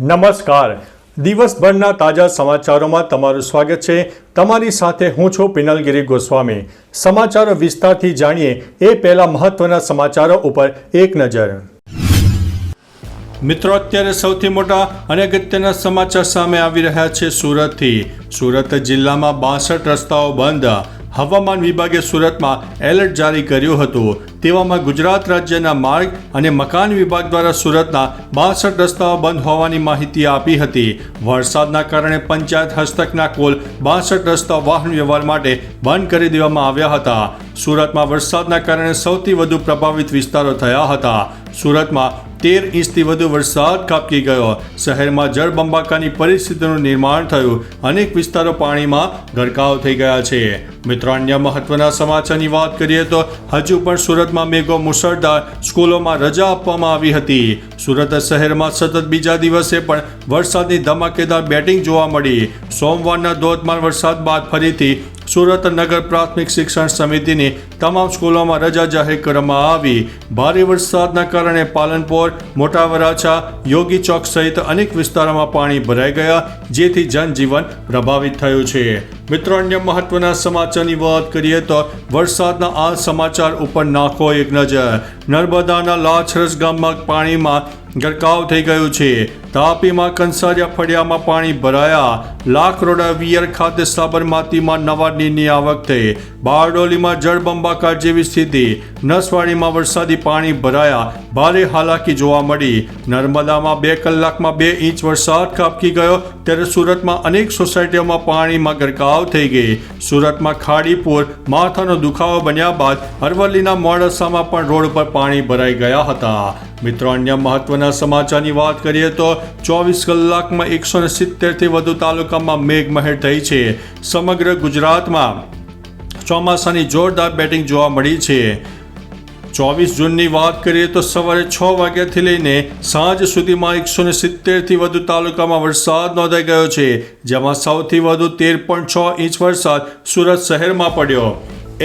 નમસ્કાર. દિવસભરના તાજા સમાચારોમાં તમારું સ્વાગત છે. તમારી સાથે હું છું પિનલગીરી ગોસ્વામી. સમાચારો વિસ્તારથી જાણીએ એ પહેલા મહત્વના સમાચારો ઉપર એક નજર. મિત્રો, અત્યારે સૌથી મોટા અને અગત્યના સમાચાર સામે આવી રહ્યા છે સુરતથી. સુરત જિલ્લામાં 62 રસ્તાઓ બંધ. હવામાન વિભાગે સુરતમાં એલર્ટ જારી કર્યું હતું. તેવામાં ગુજરાત રાજ્યના માર્ગ અને મકાન વિભાગ દ્વારા સુરતના 62 રસ્તાઓ બંધ હોવાની માહિતી આપી હતી. વરસાદના કારણે પંચાયત હસ્તકના કુલ 62 રસ્તાઓ વાહન વ્યવહાર માટે બંધ કરી દેવામાં આવ્યા હતા. સુરતમાં વરસાદના કારણે સૌથી વધુ પ્રભાવિત વિસ્તારો થયા હતા. સુરતમાં 13 ઇંચથી વધુ વરસાદ ખાબકી ગયો. શહેરમાં જળબંબાકારની પરિસ્થિતિનું નિર્માણ થયું. અનેક વિસ્તારો પાણીમાં ગરકાવ થઈ ગયા છે. મિત્રો, અન્ય મહત્વના સમાચારની વાત કરીએ તો હજુ પણ સુરતમાં મેઘો મુશળધાર. સ્કૂલોમાં રજા આપવામાં આવી હતી. સુરત શહેરમાં સતત બીજા દિવસે પણ વરસાદની ધમાકેદાર બેટિંગ જોવા મળી. સોમવારના ધોધમાર વરસાદ બાદ ફરીથી સુરત નગર પ્રાથમિક શિક્ષણ સમિતિની તમામ સ્કૂલોમાં રજા જાહેર કરવામાં આવી. ભારે વરસાદના કારણે પાલનપુર, મોટા વરાછા, યોગી ચોક સહિત અનેક વિસ્તારોમાં પાણી ભરાઈ ગયા, જેથી જનજીવન પ્રભાવિત થયું છે. મિત્રો, અન્ય મહત્વના સમાચારની વાત કરીએ તો વરસાદના આ સમાચાર ઉપર નાખો એક નજર. નર્મદાના લાછરસ ગામમાં પાણીમાં ગરકાવ થઈ ગયું છે. તાપીમાં કંસારિયા ફળિયામાં પાણી ભરાયા. લાખરોડા વિયર ખાતે સાબરમતીમાં નવા નીરની આવક થઈ. બારડોલીમાં જળબંબાકાર જેવી સ્થિતિ. નસવાડીમાં વરસાદી પાણી ભરાયા. ભારે હાલાકી જોવા મળી. નર્મદામાં 2 કલાકમાં 2 ઇંચ વરસાદ ખાબકી ગયો, ત્યારે સુરતમાં અનેક સોસાયટીઓમાં પાણીમાં ગરકાવ થઈ ગઈ. સુરતમાં ખાડીપુર માથાનો દુખાવો બન્યા બાદ અરવલ્લીના મોડાસામાં પણ રોડ પર પાણી ભરાઈ ગયા હતા. મિત્રો, અન્ય મહત્વના સમાચારની વાત કરીએ તો 24 કલાકમાં 170થી વધુ તાલુકામાં મેઘમહેર થઈ છે. સમગ્ર ગુજરાતમાં ચોમાસાની જોરદાર બેટિંગ જોવા મળી છે. 24 જૂનની વાત કરીએ તો સવારે 6 વાગ્યાથી લઈને સાંજ સુધીમાં 170થી વધુ તાલુકામાં વરસાદ નોંધાઈ ગયો છે, જેમાં સૌથી વધુ 13.6 ઇંચ વરસાદ સુરત શહેરમાં પડ્યો.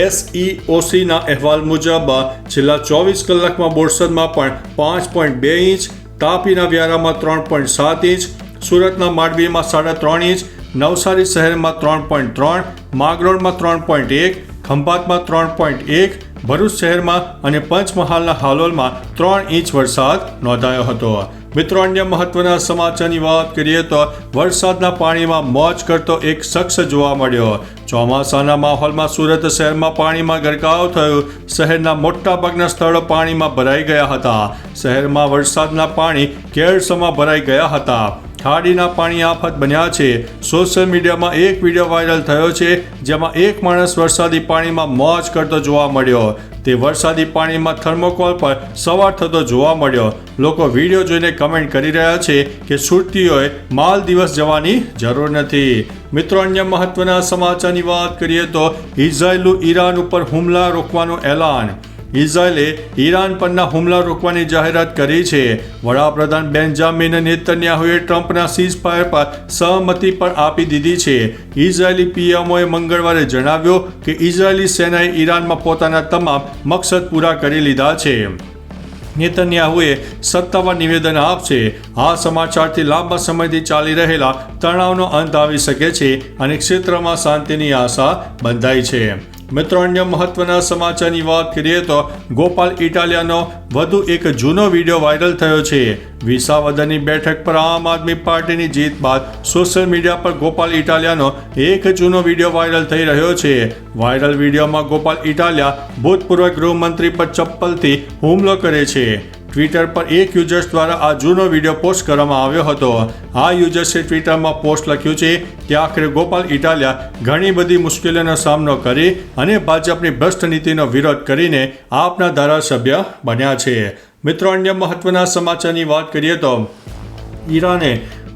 SEOCના અહેવાલ મુજબ છેલ્લા 24 કલાકમાં બોરસદમાં પણ 5.2 ઇંચ, તાપીના વ્યારામાં 3.7 ઇંચ, સુરતના માંડવીમાં 3.5 ઇંચ, નવસારી શહેરમાં 3.3, માંગરોળમાં 3.1, ખંભાતમાં 3.1, ભરૂચ શહેરમાં અને પંચમહાલના હાલોલમાં 3 ઇંચ વરસાદ નોંધાયો હતો. મિત્રો, અન્ય મહત્વના સમાચારની વાત કરીએ તો વરસાદના પાણીમાં મોજ કરતો એક શખ્સ જોવા મળ્યો. ચોમાસાના માહોલમાં સુરત શહેરમાં પાણીમાં ગરકાવ થયું. શહેરના મોટાભાગના સ્થળો પાણીમાં ભરાઈ ગયા હતા. શહેરમાં વરસાદના પાણી કેળસમાં ભરાઈ ગયા હતા. ખાડીના પાણી આફત બન્યા છે. સોશિયલ મીડિયામાં એક વિડીયો વાયરલ થયો છે, જેમાં એક માણસ વરસાદી પાણીમાં મોજ કરતો જોવા મળ્યો. તે વરસાદી પાણીમાં થર્મોકોલ પર સવાર થતો જોવા મળ્યો. લોકો વિડીયો જોઈને કમેન્ટ કરી રહ્યા છે કે સુરતીઓએ માલદીવસ જવાની જરૂર નથી. મિત્રો, અન્ય મહત્વના સમાચારની વાત કરીએ તો ઇઝરાયેલનું ઈરાન ઉપર હુમલા રોકવાનું એલાન. ઇઝરાયેલે ઈરાન પરના હુમલા રોકવાની જાહેરાત કરી છે. વડાપ્રધાન બેન્જામિન નેતન્યાહુએ ટ્રમ્પના સીઝફાયર પર સહમતિ પણ આપી દીધી છે. ઇઝરાયેલી પીએમઓએ મંગળવારે જણાવ્યું કે ઇઝરાયેલી સેનાએ ઈરાનમાં પોતાના તમામ મકસદ પૂરા કરી લીધા છે. નેતન્યાહુએ સત્તાવાર નિવેદન આપશે. આ સમાચારથી લાંબા સમયથી ચાલી રહેલા તણાવનો અંત આવી શકે છે અને ક્ષેત્રમાં શાંતિની આશા બંધાઈ છે. મિત્રો, અન્ય મહત્વના સમાચારની વાત કરીએ તો ગોપાલ ઇટાલિયાનો વધુ એક જૂનો વિડીયો વાયરલ થયો છે. વિસાવદરની બેઠક પર આમ આદમી પાર્ટીની જીત બાદ સોશિયલ મીડિયા પર ગોપાલ ઇટાલિયાનો એક જૂનો વિડીયો વાયરલ થઈ રહ્યો છે. વાયરલ વિડીયોમાં ગોપાલ ઇટાલિયા ભૂતપૂર્વ ગૃહમંત્રી પર ચપ્પલથી હુમલો કરે છે. ટ્વિટર પર એક યુઝર્સ દ્વારા આ જૂનો વિડીયો પોસ્ટ કરવામાં આવ્યો હતો. આ યુઝર્સે ટ્વિટરમાં પોસ્ટ લખ્યું છે કે આખરે ગોપાલ ઇટાલિયા ઘણી બધી મુશ્કેલીઓનો સામનો કરી અને ભાજપની ભ્રષ્ટ નીતિનો વિરોધ કરીને આપના ધારાસભ્ય બન્યા છે. મિત્રો, અન્ય મહત્વના સમાચારની વાત કરીએ તો ઈરાને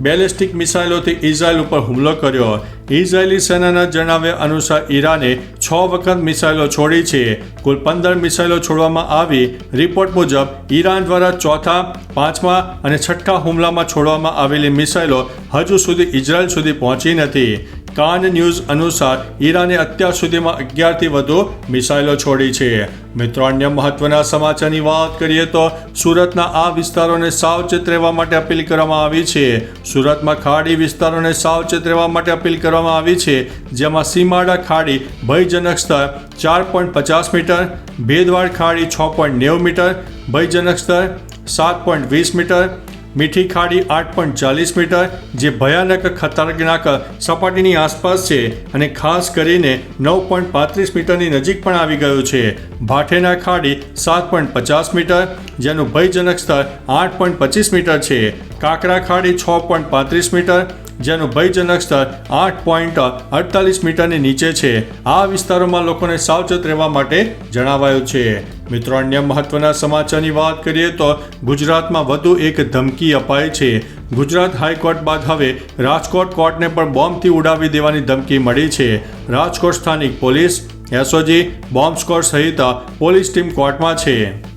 બેલિસ્ટિક મિસાઇલોથી ઇઝરાયલ ઉપર હુમલો કર્યો. ઇઝરાયેલી સેનાના જણાવ્યા અનુસાર ઈરાને 6 વખત મિસાઇલો છોડી છે. કુલ 15 મિસાઇલો છોડવામાં આવી. રિપોર્ટ મુજબ ઈરાન દ્વારા ચોથા, પાંચમા અને છઠ્ઠા હુમલામાં છોડવામાં આવેલી મિસાઇલો હજુ સુધી ઇઝરાયલ સુધી પહોંચી નથી. કાન ન્યૂઝ અનુસાર ઈરાને અત્યાર સુધીમાં 11થી વધુ મિસાઇલો છોડી છે. મિત્રો, અન્ય મહત્વના સમાચારની વાત કરીએ તો સુરતના આ વિસ્તારોને સાવચેત રહેવા માટે અપીલ કરવામાં આવી છે. સુરતમાં ખાડી વિસ્તારોને સાવચેત રહેવા માટે અપીલ કરવામાં આવી છે, જેમાં સીમાડા ખાડી ભયજનક સ્તર 4.50 મીટર, ભેદવાડ ખાડી 6.90 મીટર, ભયજનક સ્તર 7.20 મીટર, મીઠી ખાડી 8.40 મીટર, જે ભયાનક ખતરનાક સપાટીની આસપાસ છે અને ખાસ કરીને 9.35 મીટરની નજીક પણ આવી ગયું છે. ભાઠેના ખાડી 7.50 મીટર, જેનું ભયજનક સ્તર 8.25 મીટર છે. કાંકરા ખાડી 6.35 મીટર, જેનું ભયજનક સ્તર 8.48 મીટરની નીચે છે. આ વિસ્તારોમાં લોકોને સાવચેત રહેવા માટે જણાવાયું છે. મિત્રો, અન્ય મહત્વના સમાચારની વાત કરીએ તો ગુજરાતમાં વધુ એક ધમકી અપાઈ છે. ગુજરાત હાઈકોર્ટ બાદ હવે રાજકોટ કોર્ટને પણ બોમ્બથી ઉડાવી દેવાની ધમકી મળી છે. રાજકોટ સ્થાનિક પોલીસ, એસઓજી, બોમ્બ સ્ક્વોડ સહિત પોલીસ ટીમ કોર્ટમાં છે.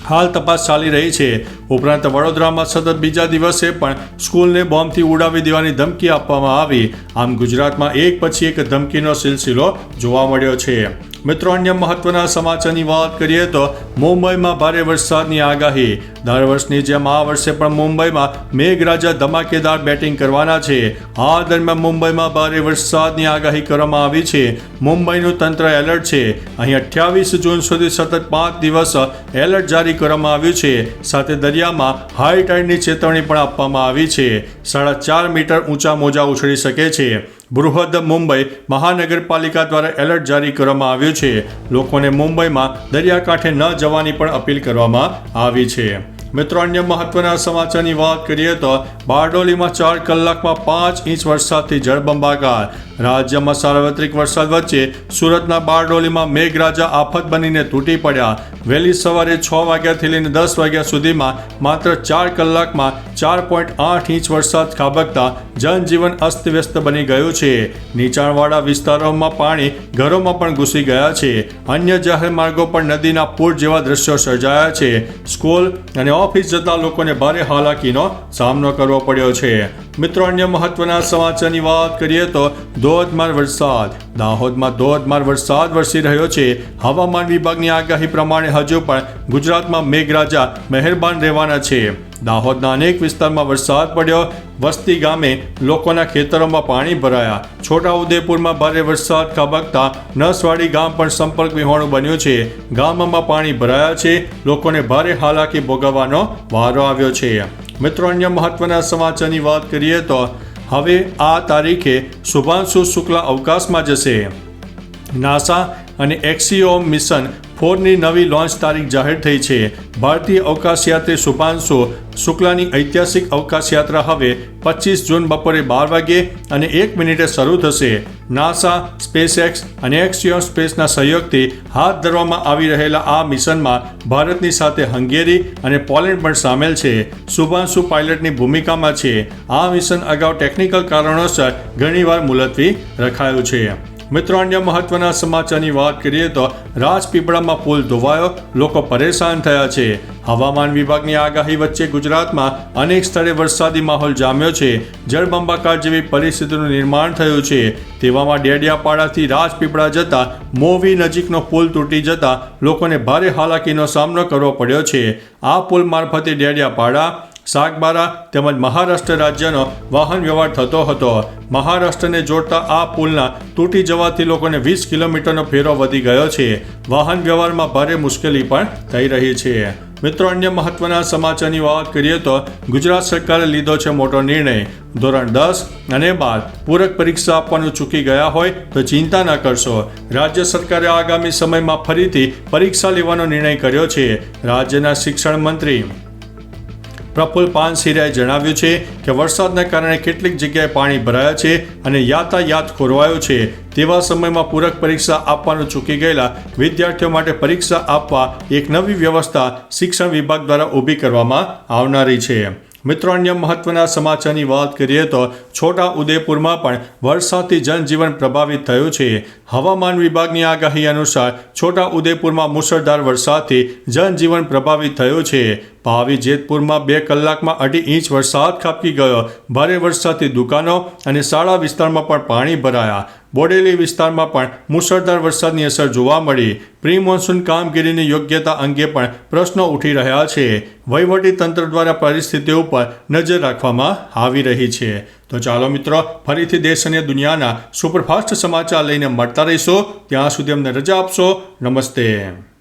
હાલ તપાસ ચાલી રહી છે. ઉપરાંત વડોદરામાં સતત બીજા દિવસે પણ સ્કૂલને બોમ્બથી ઉડાવી દેવાની ધમકી આપવામાં આવી. આમ ગુજરાતમાં એક પછી એક ધમકીનો સિલસિલો જોવા મળ્યો છે. મિત્રો, અન્ય મહત્વના સમાચારની વાત કરીએ તો મુંબઈમાં ભારે વરસાદની આગાહી. દર વર્ષની જેમ આ વર્ષે પણ મુંબઈમાં મેઘરાજા ધમાકેદાર બેટિંગ કરવાના છે. આ દરમિયાન મુંબઈમાં ભારે વરસાદની આગાહી કરવામાં આવી છે. મુંબઈનું તંત્ર એલર્ટ છે. અહીં 28 જૂન સુધી સતત 5 દિવસ એલર્ટ જારી કરવામાં આવ્યું છે. સાથે દરિયામાં હાઈ ટાઈડની ચેતવણી પણ આપવામાં આવી છે. 4.5 મીટર ઊંચા મોજા ઉછળી શકે છે. બૃહદ મુંબઈ મહાનગરપાલિકા દ્વારા એલર્ટ જારી કરવામાં આવ્યું છે. લોકોને મુંબઈમાં દરિયાકાંઠે ન જવાની પણ અપીલ કરવામાં આવી છે. મિત્રો, અન્ય મહત્વના સમાચારની વાત કરીએ તો બારડોલીમાં 4 કલાકમાં 5 ઇંચ વરસાદથી જળબંબાકાર. રાજ્યમાં સાર્વત્રિક વરસાદ વચ્ચે સુરતના બારડોલીમાં મેઘરાજા આફત બનીને તૂટી પડ્યા. વહેલી સવારે 6 વાગ્યાથી લઈને 10 વાગ્યા સુધીમાં માત્ર 4 કલાકમાં 4.8 ઇંચ વરસાદ ખાબકતા જનજીવન અસ્તવ્યસ્ત બની ગયું છે. નીચાણવાળા વિસ્તારોમાં પાણી ઘરોમાં પણ ઘૂસી ગયા છે. અન્ય જાહેર માર્ગો પર નદીના પૂર જેવા દ્રશ્યો સર્જાયા છે. સ્કૂલ અને ઓફિસ જતા લોકોને ભારે હાલાકીનો સામનો કરવો પડ્યો છે. મિત્રો, અન્ય મહત્વના સમાચારની વાત કરીએ તો ધોધમાર વરસાદ. દાહોદમાં ધોધમાર વરસાદ વરસી રહ્યો છે. હવામાન વિભાગની આગાહી પ્રમાણે હજુ પણ ગુજરાતમાં મેઘરાજા મહેરબાન રહેવાના છે. દાહોદના અનેક વિસ્તારમાં વરસાદ પડ્યો. વસ્તી ગામે લોકોના ખેતરોમાં પાણી ભરાયા. છોટાઉદેપુરમાં ભારે વરસાદ ખાબકતા નસવાડી ગામ પણ સંપર્ક વિહોણું બન્યું છે. ગામમાં પાણી ભરાયા છે. લોકોને ભારે હાલાકી ભોગવવાનો વારો આવ્યો છે. મિત્રો, અન્ય મહત્વના સમાચારની વાત કરીએ તો હવે આ તારીખે શુભાંશુ શુક્લા અવકાશમાં જશે. નાસા અને એક્સિયોમ મિશન 4ની નવી લોન્ચ તારીખ જાહેર થઈ છે. ભારતીય અવકાશયાત્રી શુભાંશુ શુક્લાની ઐતિહાસિક અવકાશ યાત્રા હવે 25 જૂન બપોરે 12 વાગ્યે અને 1 મિનિટે શરૂ થશે. નાસા, સ્પેસએક્સ અને એક્સિયોમ સ્પેસના સહયોગથી હાથ ધરવામાં આવી રહેલા આ મિશનમાં ભારતની સાથે હંગેરી અને પોલેન્ડ પણ સામેલ છે. શુભાંશુ પાયલટની ભૂમિકામાં છે. આ મિશન અગાઉ ટેકનિકલ કારણોસર ઘણીવાર મુલતવી રખાયું છે. મિત્રો, અન્ય મહત્વના સમાચારની વાત કરીએ તો રાજપીપળામાં પુલ ધોવાયો. લોકો પરેશાન થયા છે. હવામાન વિભાગની આગાહી વચ્ચે ગુજરાતમાં અનેક સ્થળે વરસાદી માહોલ જામ્યો છે. જળબંબાકાર જેવી પરિસ્થિતિનું નિર્માણ થયું છે. તેવામાં ડેડિયાપાડાથી રાજપીપળા જતા મોવી નજીકનો પુલ તૂટી જતા લોકોને ભારે હાલાકીનો સામનો કરવો પડ્યો છે. આ પુલ મારફતે ડેડિયાપાડા, સાગબારા તેમજ મહારાષ્ટ્ર રાજ્યનો વાહન વ્યવહાર થતો હતો. મહારાષ્ટ્રને જોડતા આ પુલના તૂટી જવાથી લોકોને 20 કિલોમીટરનો ફેરો વધી ગયો છે. વાહન વ્યવહારમાં ભારે મુશ્કેલી પણ થઈ રહી છે. મિત્રો, અન્ય મહત્વના સમાચારની વાત કરીએ તો ગુજરાત સરકારે લીધો છે મોટો નિર્ણય. ધોરણ 10 અને 12 પૂરક પરીક્ષા આપવાનું ચૂકી ગયા હોય તો ચિંતા ન કરશો. રાજ્ય સરકારે આગામી સમયમાં ફરીથી પરીક્ષા લેવાનો નિર્ણય કર્યો છે. રાજ્યના શિક્ષણ મંત્રી પ્રફુલ્લ પાનસેરિયાએ જણાવ્યું છે કે વરસાદના કારણે કેટલીક જગ્યાએ પાણી ભરાયા છે અને યાતાયાત ખોરવાયો છે. તેવા સમયમાં પૂરક પરીક્ષા આપવાનું ચૂકી ગયેલા વિદ્યાર્થીઓ માટે પરીક્ષા આપવા એક નવી વ્યવસ્થા શિક્ષણ વિભાગ દ્વારા ઊભી કરવામાં આવનારી છે. મિત્રો, અન્ય મહત્વના સમાચારની વાત કરીએ તો છોટા ઉદેપુરમાં પણ વરસાદથી જનજીવન પ્રભાવિત થયું છે. હવામાન વિભાગની આગાહી અનુસાર છોટા ઉદેપુરમાં મુશળધાર વરસાદથી જનજીવન પ્રભાવિત થયું છે. પાવી જેતપુરમાં 2 કલાકમાં 2.5 ઇંચ વરસાદ ખાબકી ગયો. ભારે વરસાદથી દુકાનો અને શાળા વિસ્તારમાં પણ પાણી ભરાયા. બોડેલી વિસ્તારમાં પણ મુશળધાર વરસાદની અસર જોવા મળી. પ્રી મોન્સૂન કામગીરીની યોગ્યતા અંગે પણ પ્રશ્નો ઉઠી રહ્યા છે. વહીવટી તંત્ર દ્વારા પરિસ્થિતિ ઉપર નજર રાખવામાં આવી રહી છે. તો ચાલો મિત્રો, ફરીથી દેશ અને દુનિયાના સુપરફાસ્ટ સમાચાર લઈને મળતા રહીશો. ત્યાં સુધી અમને રજા આપશો. નમસ્તે.